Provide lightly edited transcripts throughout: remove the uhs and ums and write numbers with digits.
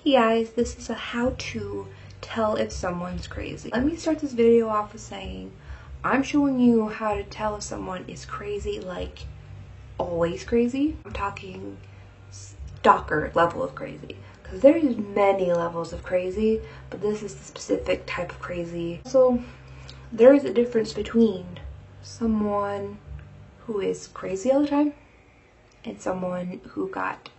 Hey guys, this is a how to tell if someone's crazy. Let me start this video off with saying I'm showing you how to tell if someone is crazy, like always crazy. I'm talking stalker level of crazy, because there's many levels of crazy, but this is the specific type of crazy. So there is a difference between someone who is crazy all the time and someone who got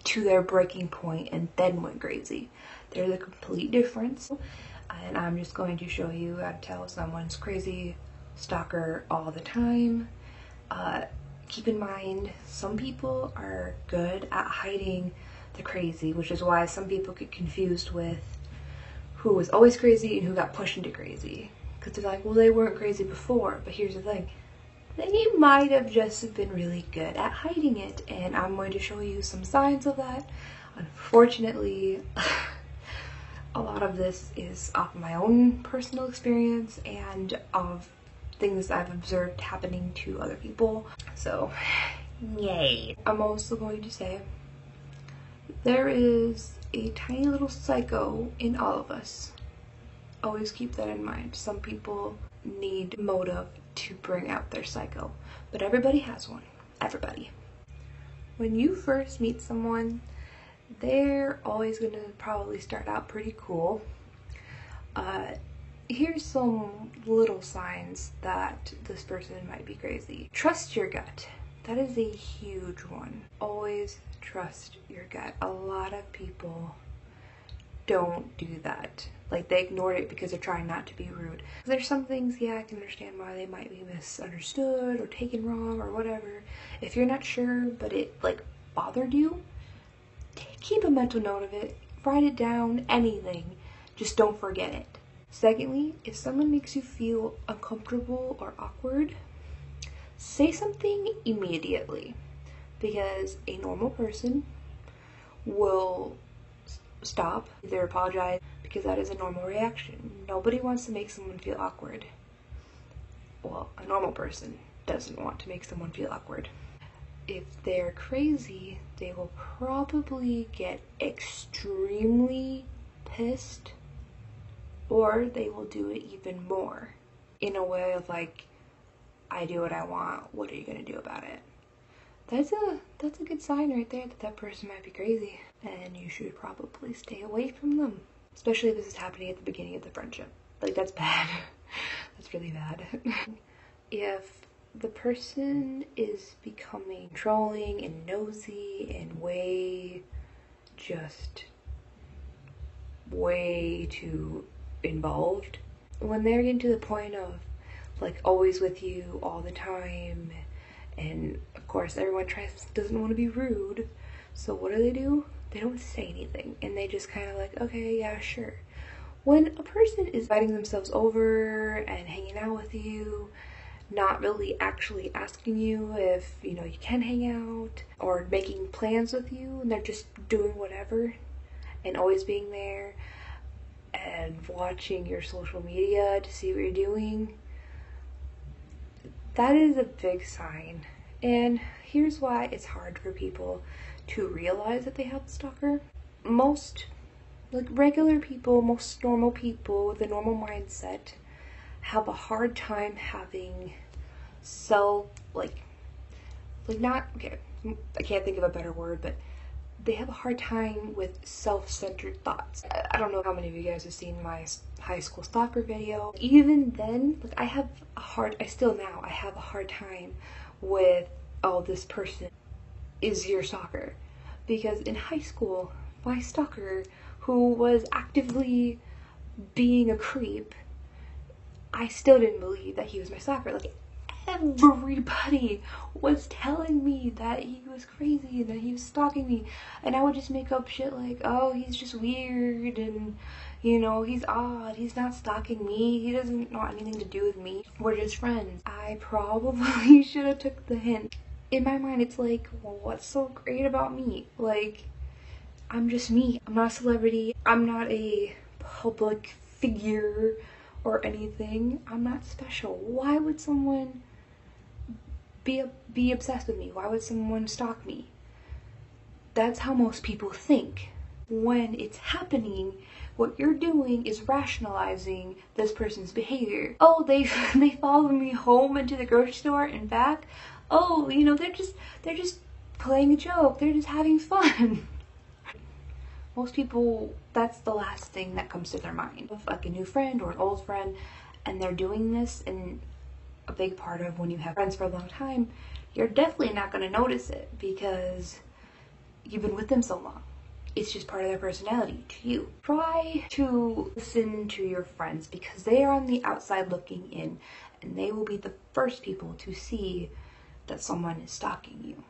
to their breaking point and then went crazy. There's a complete difference, and I'm just going to show you how to tell if someone's crazy, stalker all the time. Keep in mind, some people are good at hiding the crazy, which is why some people get confused with who was always crazy and who got pushed into crazy. Because they're like, well, they weren't crazy before, but here's the thing. They might have just been really good at hiding it, and I'm going to show you some signs of that. Unfortunately, a lot of this is off of my own personal experience and of things I've observed happening to other people. So, yay. I'm also going to say there is a tiny little psycho in all of us. Always keep that in mind. Some people need motive to bring out their psycho, but everybody has one. Everybody. When you first meet someone, they're always going to probably start out pretty cool. Here's some little signs that this person might be crazy. Trust your gut. That is a huge one. Always trust your gut. A lot of people don't do that. Like, they ignore it because they're trying not to be rude. There's some things, yeah, I can understand why they might be misunderstood or taken wrong or whatever. If you're not sure, but it, like, bothered you, keep a mental note of it. Write it down, anything. Just don't forget it. Secondly, if someone makes you feel uncomfortable or awkward, say something immediately. Because a normal person will stop, either apologize, because that is a normal reaction. Nobody wants to make someone feel awkward. Well, a normal person doesn't want to make someone feel awkward. If they're crazy, they will probably get extremely pissed, or they will do it even more in a way of like, I do what I want, what are you gonna do about it? That's a good sign right there that that person might be crazy, and you should probably stay away from them, especially if this is happening at the beginning of the friendship. Like, that's bad. That's really bad. If the person is becoming controlling and nosy and way too involved, when they're getting to the point of like always with you all the time, and of course everyone doesn't want to be rude, so what do? They don't say anything, and they just kind of like, okay, yeah, sure. When a person is inviting themselves over and hanging out with you, not really actually asking you if, you know, you can hang out, or making plans with you, and they're just doing whatever, and always being there, and watching your social media to see what you're doing, that is a big sign. And here's why it's hard for people to realize that they have a stalker. Most, like, regular people, most normal people with a normal mindset have a hard time having I can't think of a better word, but they have a hard time with self-centered thoughts. I don't know how many of you guys have seen my high school stalker video. Even then, like, I have a hard time with, oh, this person is your stalker. Because in high school, my stalker, who was actively being a creep, I still didn't believe that he was my stalker. Like, everybody was telling me that he was crazy and that he was stalking me, and I would just make up shit like, oh, he's just weird, and, you know, he's odd, he's not stalking me, he doesn't want anything to do with me, we're just friends. I probably should have took the hint. In my mind, it's like, well, what's so great about me? Like, I'm just me. I'm not a celebrity, I'm not a public figure or anything. I'm not special. Why would someone be obsessed with me? Why would someone stalk me? That's how most people think. When it's happening, what you're doing is rationalizing this person's behavior. Oh, they follow me home into the grocery store and back. Oh, you know, they're just playing a joke. They're just having fun. Most people, that's the last thing that comes to their mind. Like a new friend or an old friend, and they're doing this, and a big part of when you have friends for a long time, you're definitely not going to notice it because you've been with them so long. It's just part of their personality to you. Try to listen to your friends because they are on the outside looking in, and they will be the first people to see that someone is stalking you.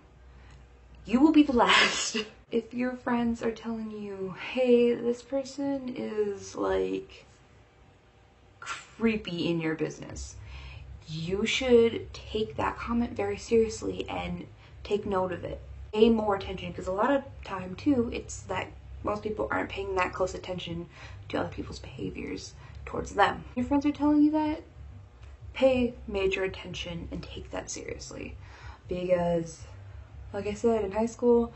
You will be the last. If your friends are telling you, hey, this person is like creepy in your business, you should take that comment very seriously and take note of it. Pay more attention, because a lot of time too, it's that most people aren't paying that close attention to other people's behaviors towards them. Your friends are telling you that, pay major attention and take that seriously. Because, like I said, in high school,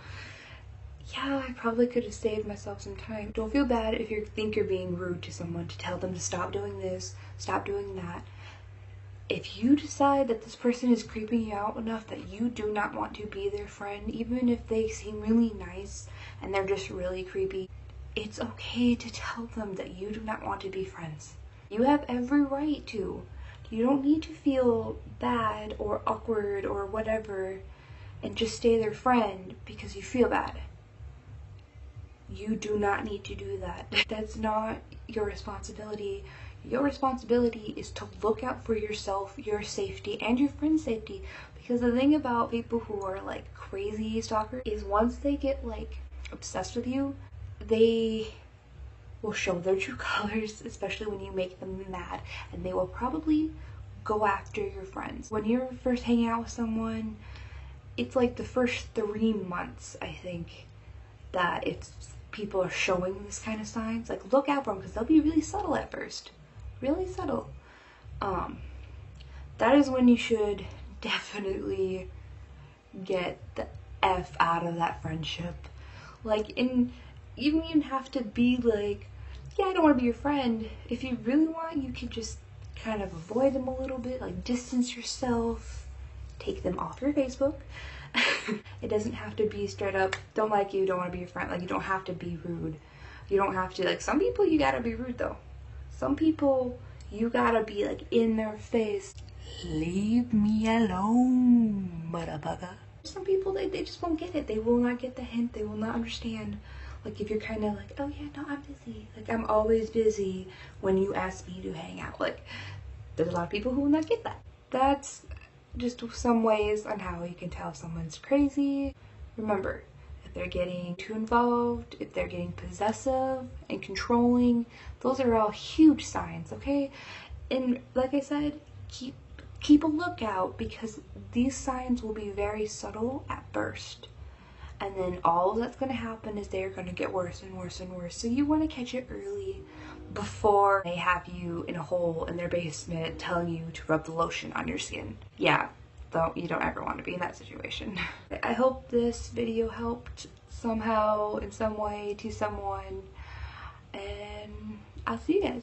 yeah, I probably could have saved myself some time. Don't feel bad if you think you're being rude to someone, to tell them to stop doing this, stop doing that. If you decide that this person is creeping you out enough that you do not want to be their friend, even if they seem really nice and they're just really creepy, it's okay to tell them that you do not want to be friends. You have every right to. You don't need to feel bad or awkward or whatever and just stay their friend because you feel bad. You do not need to do that. That's not your responsibility. Your responsibility is to look out for yourself, your safety, and your friend's safety. Because the thing about people who are like crazy stalkers is once they get like obsessed with you, they will show their true colors, especially when you make them mad, and they will probably go after your friends. When you're first hanging out with someone, it's like the first 3 months, I think, that people are showing this kind of signs. Like, look out for them because they'll be really subtle at first. Really subtle. That is when you should definitely get the F out of that friendship. Like, you don't even have to be like, yeah, I don't want to be your friend. If you really want, you could just kind of avoid them a little bit, like distance yourself, take them off your Facebook. It doesn't have to be straight up, don't like you, don't want to be your friend. Like, you don't have to be rude. You don't have to, like, some people you gotta be rude though. Some people you gotta be like in their face. Leave me alone, motherfucker. Some people, they just won't get it. They will not get the hint. They will not understand. Like, if you're kind of like, oh yeah, no, I'm busy. Like, I'm always busy when you ask me to hang out. Like, there's a lot of people who will not get that. That's just some ways on how you can tell if someone's crazy. Remember, if they're getting too involved, if they're getting possessive and controlling, those are all huge signs, okay? And like I said, keep a lookout, because these signs will be very subtle at first. And then all that's going to happen is they're going to get worse and worse and worse. So you want to catch it early before they have you in a hole in their basement telling you to rub the lotion on your skin. Yeah, you don't ever want to be in that situation. I hope this video helped somehow, in some way, to someone. And I'll see you guys.